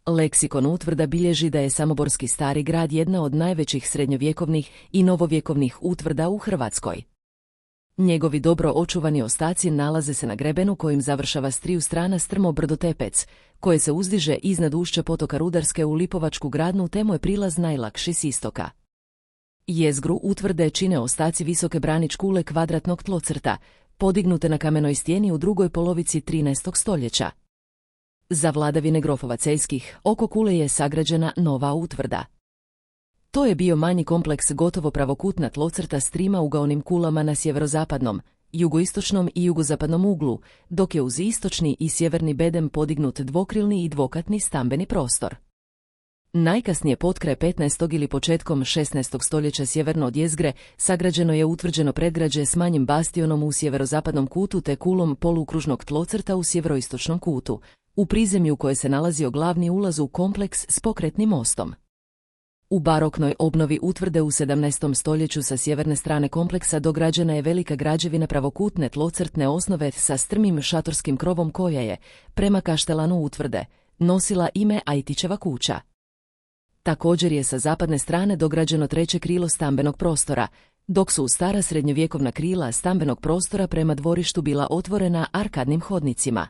Leksikon utvrda bilježi da je Samoborski stari grad jedna od najvećih srednjovjekovnih i novovjekovnih utvrda u Hrvatskoj. Njegovi dobro očuvani ostaci nalaze se na grebenu kojim završava s triju strana strmo brdo Tepec, koje se uzdiže iznad ušća potoka Rudarske u Lipovačku gradnu te mu je prilaz najlakši s istoka. Jezgru utvrde čine ostaci visoke branič kule kvadratnog tlocrta, podignute na kamenoj stijeni u drugoj polovici 13. stoljeća. Za vladavine grofova Celjskih oko kule je sagrađena nova utvrda. To je bio manji kompleks gotovo pravokutna tlocrta s trima ugaonim kulama na sjeverozapadnom, jugoistočnom i jugozapadnom uglu, dok je uz istočni i sjeverni bedem podignut dvokrilni i dvokatni stambeni prostor. Najkasnije potkraj 15. ili početkom 16. stoljeća sjeverno od jezgre sagrađeno je utvrđeno predgrađe s manjim bastionom u sjeverozapadnom kutu te kulom polukružnog tlocrta u sjeveroistočnom kutu, u prizemlju u kojoj se nalazio glavni ulaz u kompleks s pokretnim mostom. U baroknoj obnovi utvrde u 17. stoljeću sa sjeverne strane kompleksa dograđena je velika građevina pravokutne tlocrtne osnove sa strmim šatorskim krovom koja je, prema kaštelanu utvrde, nosila ime Ajtićeva kuća. Također je sa zapadne strane dograđeno treće krilo stambenog prostora, dok su stara srednjovjekovna krila stambenog prostora prema dvorištu bila otvorena arkadnim hodnicima.